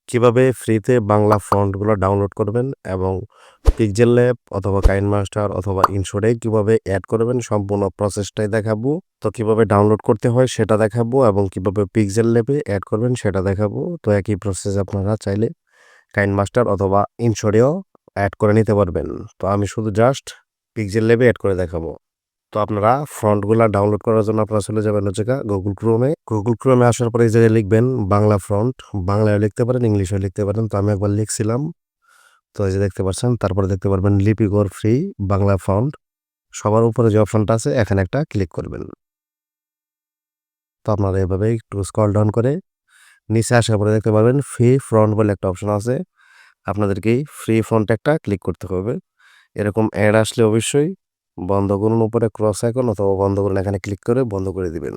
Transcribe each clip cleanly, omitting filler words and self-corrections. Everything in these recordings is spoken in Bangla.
কিভাবে ফ্রিতে বাংলা ফন্টগুলো ডাউনলোড করবেন এবং পিক্সেল ল্যাব অথবা কাইনমাস্টার অথবা ইনশোডে কিভাবে অ্যাড করবেন সম্পূর্ণ প্রসেসটাই দেখাবো। তো কিভাবে ডাউনলোড করতে হয় সেটা দেখাবো এবং কিভাবে পিক্সেল ল্যাবে অ্যাড করবেন সেটা দেখাবো। তো একই প্রসেস আপনারা চাইলে কাইনমাস্টার অথবা ইনশোডেও অ্যাড করে নিতে পারবেন। তো আমি শুধু জাস্ট পিক্সেল ল্যাবে অ্যাড করে দেখাবো। তো আপনারা ফন্টগুলা ডাউনলোড করার জন্য আপনারা চলে যাবেন হচ্ছে গুগল ক্রোমে। গুগল ক্রোমে আসার পরে এই জায়গায় লিখবেন বাংলা ফন্ট। বাংলায়ও লিখতে পারেন, ইংলিশেও লিখতে পারেন। তো আমি একবার লিখছিলাম। তো এই যে দেখতে পাচ্ছেন। তারপরে দেখতে পারবেন লিপিকর ফ্রি বাংলা ফন্ট। সবার উপরে যে অপশনটা আছে এখানে একটা ক্লিক করবেন। তো আপনারা এভাবে একটু স্ক্রল ডাউন করে নিচে আসার পরে দেখতে পারবেন ফ্রি ফন্ট বলে একটা অপশন আছে। আপনাদেরকে ফ্রি ফন্ট একটা ক্লিক করতে হবে। এরকম অ্যাড আসলে অবশ্যই বন্ধ করুন, উপরে ক্রস আইকন অথবা বন্ধ করুন, এখানে ক্লিক করে বন্ধ করে দিবেন।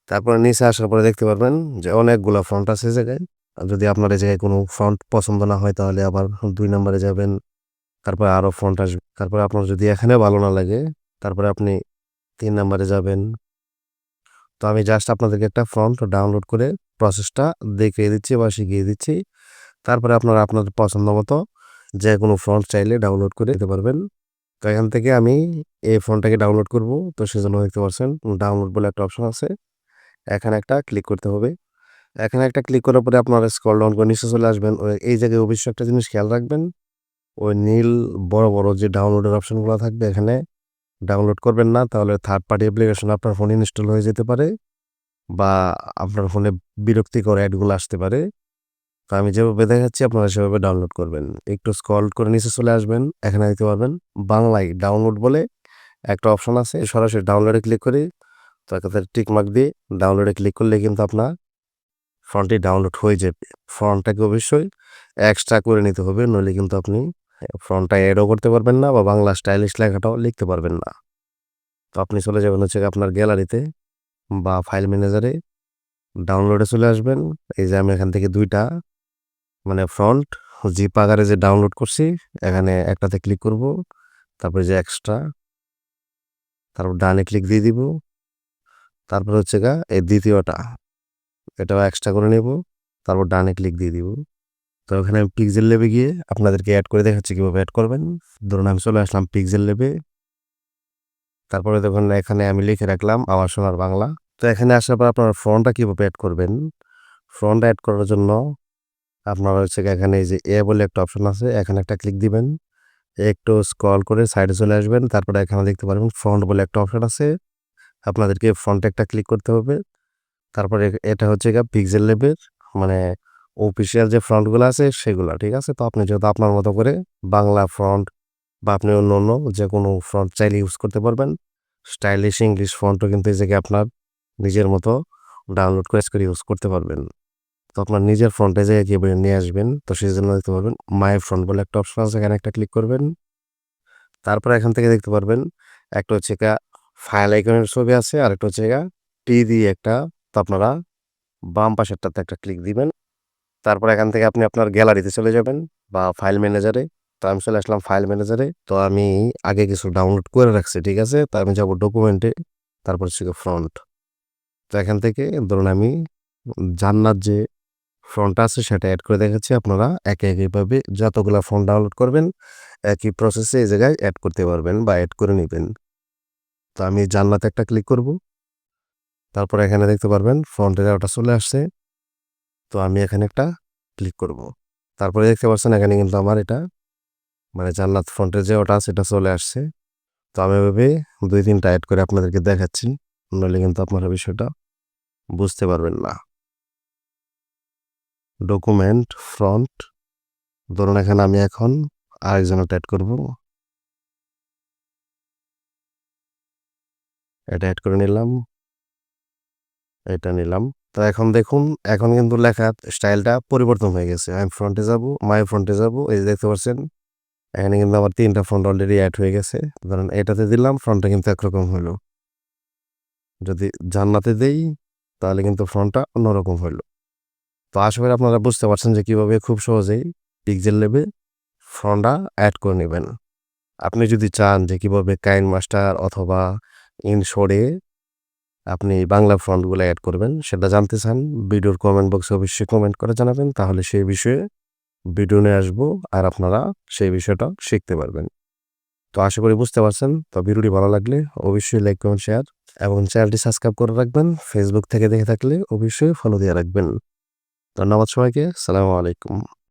তারপরে নিচে আসার পরে দেখতে পারবেন যে অনেকগুলা ফন্ট আছে এই জায়গায়। আর যদি আপনার এই জায়গায় কোনো ফন্ট পছন্দ না হয় তাহলে আবার ২ নম্বরে যাবেন। তারপরে আরও ফন্ট আসবে। তারপরে আপনার যদি এখানে ভালো না লাগে তারপরে আপনি ৩ নম্বরে যাবেন। তো আমি জাস্ট আপনাদেরকে একটা ফন্ট ডাউনলোড করে প্রসেসটা দেখিয়ে দিচ্ছি বা শিখিয়ে দিচ্ছি। তারপরে আপনারা আপনাদের পছন্দ মতো যেকোনো ফন্ট চাইলে ডাউনলোড করে নিতে পারবেন। তো এখান থেকে আমি এই ফন্টটাকে ডাউনলোড করব। তো সেজন্য দেখতে পাচ্ছেন ডাউনলোড বলে একটা অপশন আছে। এখানে একটা ক্লিক করতে হবে। এখানে একটা ক্লিক করার পরে আপনারা স্ক্রল ডাউন করে নিচে চলে আসবেন। এই জায়গায় অবশ্যই একটা জিনিস খেয়াল রাখবেন। ওই নীল বড়, বড় যে ডাউনলোডের অপশনগুলো থাকবে এখানে ডাউনলোড করবেন না। তাহলে থার্ড পার্টি অ্যাপ্লিকেশন আপনার ফোনে ইনস্টল হয়ে যেতে পারে বা আপনার ফোনে বিরক্তিকর অ্যাডগুলো আসতে পারে। তো আমি যেভাবে দেখাচ্ছি আপনারা সেভাবে ডাউনলোড করবেন। একটু স্ক্রল করে নিচে চলে আসবেন। এখানে দেখতে পারবেন বাংলায় ডাউনলোড বলে একটা অপশন আছে। সরাসরি ডাউনলোডে ক্লিক করে তো এটাতে টিক মার্ক দিয়ে ডাউনলোডে ক্লিক করলে কিন্তু আপনার ফন্টটি ডাউনলোড হয়ে যাবে। ফন্টটাকে অবশ্যই এক্সট্রা করে নিতে হবে, নইলে কিন্তু আপনি ফন্টটা এডও করতে পারবেন না বা বাংলা স্টাইলিশ লেখাটাও লিখতে পারবেন না। তো আপনি চলে যাবেন হচ্ছে আপনার গ্যালারিতে বা ফাইল ম্যানেজারে, ডাউনলোডে চলে আসবেন। এই যে আমি এখান থেকে ২ টা মানে ফন্ট জিপ আকারে যে ডাউনলোড করছি এখানে একটাতে ক্লিক করব। তারপরে যে এক্সট্রা, তারপর ডানে ক্লিক দিয়ে দিব। তারপর হচ্ছে এই দ্বিতীয়টা, এটাও এক্সট্রা করে নেব। তারপর ডানে ক্লিক দিয়ে দিব। তো ওখানে আমি পিক্সেল ল্যাবে গিয়ে আপনাদেরকে অ্যাড করে দেখাচ্ছি কিভাবে অ্যাড করবেন। ধরুন আমি চলে আসলাম পিক্সেল ল্যাবে। তারপরে দেখুন এখানে আমি লিখে রাখলাম আমার সোনার বাংলা। তো এখানে আসার পর আপনারা ফন্টটা কিভাবে অ্যাড করবেন। ফন্ট অ্যাড করার জন্য আপনারা হচ্ছে এখানে এই যে বলে একটা অপশন আছে, এখানে একটা ক্লিক দিবেন। একটু স্ক্রল করে সাইডে চলে আসবেন। তারপরে এখানে দেখতে পারবেন ফন্ট বলে একটা অপশন আছে। আপনাদেরকে ফন্টে একটা ক্লিক করতে হবে। তারপরে এটা হচ্ছে পিক্সেল ল্যাবের মানে অফিসিয়াল যে ফন্টগুলো আছে সেগুলা, ঠিক আছে? তো আপনি যেহেতু আপনার মতো করে বাংলা ফন্ট বা আপনি অন্য যেকোনো ফন্ট চাইলে ইউজ করতে পারবেন। স্টাইলিশ ইংলিশ ফন্টও কিন্তু এই জায়গায় আপনার নিজের মতো ডাউনলোড করে ইউজ করতে পারবেন। তো আপনার নিজের ফন্টে জায়গায় কিভাবে নিয়ে আসবেন, তো সেজন্য দেখতে পারবেন মাই ফন্ট বলে একটা অপশন আছে, এখানে একটা ক্লিক করবেন। তারপরে এখান থেকে দেখতে পারবেন একটা হচ্ছে ফাইল আইকনের ছবি আছে, আরেকটা হচ্ছে টি দিয়ে একটা। তো আপনারা বাম পাশেরটাতে একটা ক্লিক দিবেন। তারপর এখান থেকে আপনি আপনার গ্যালারিতে চলে যাবেন বা ফাইল ম্যানেজারে। তো আমি চলে আসলাম ফাইল ম্যানেজারে। তো আমি আগে কিছু ডাউনলোড করে রাখছি, ঠিক আছে? তো আমি যাব ডকুমেন্টে, তারপর হচ্ছে ফ্রন্ট। তো এখান থেকে ধরুন আমি জান্নাত যে ফন্টটা আছে সেটা এড করে দেখাচ্ছি। আপনারা একইভাবে যতগুলা ফন্ট ডাউনলোড করবেন একই প্রসেসে এই জায়গায় এড করতে পারবেন বা এড করে নিবেন। তো আমি জান্নাতে একটা ক্লিক করব। তারপর এখানে দেখতে পারবেন ফন্টের ওটা চলে আসছে। তো আমি এখানে একটা ক্লিক করব। তারপরে দেখতে পাচ্ছেন এখানে কিন্তু আমার এটা মানে জান্নাত ফন্টের যে ওটা আছে এটা চলে আসছে। তো আমি এভাবে ২-৩ টা এড করে আপনাদেরকে দেখাচ্ছি। নইলে কিন্তু আপনারা বিষয়টা বুঝতে পারবেন না। ডকুমেন্ট, ফ্রন্ট, ধরুন এখানে আমি এখন আরেকজনেরটা এড করব। এটা এড করে নিলাম, এটা নিলাম। তো এখন দেখুন এখন কিন্তু লেখার স্টাইলটা পরিবর্তন হয়ে গেছে। আমি ফ্রন্টে যাব, মাই ফ্রন্টে যাব। এই যে দেখতে পাচ্ছেন এখানে কিন্তু আমার ৩ টা ফন্ট অলরেডি এড হয়ে গেছে। ধরেন এটাতে দিলাম, ফন্টটা কিন্তু একরকম হইলো। যদি জান্নাতে দেই তাহলে কিন্তু ফন্টটা অন্যরকম হইলো। তো আশা করি আপনারা বুঝতে পারছেন যে কিভাবে খুব সহজেই পিক্সেল ল্যাবে ফন্টটা এড করে নেবেন। আপনি যদি চান যে কিভাবে কাইনমাস্টার অথবা ইনশোডে আপনি বাংলা ফন্টগুলো এড করবেন সেটা জানতে চান, ভিডিওর কমেন্ট বক্সে অবশ্যই কমেন্ট করে জানাবেন। তাহলে সেই বিষয়ে ভিডিও নিয়ে আসবো আর আপনারা সেই বিষয়টা শিখতে পারবেন। তো আশা করি বুঝতে পারছেন। তো ভিডিওটি ভালো লাগলে অবশ্যই লাইক, কমেন্ট, শেয়ার এবং চ্যানেলটি সাবস্ক্রাইব করে রাখবেন। ফেসবুক থেকে দেখে থাকলে অবশ্যই ফলো দিয়ে রাখবেন। ধন্যবাদ সবাইকে। আসসালামু আলাইকুম।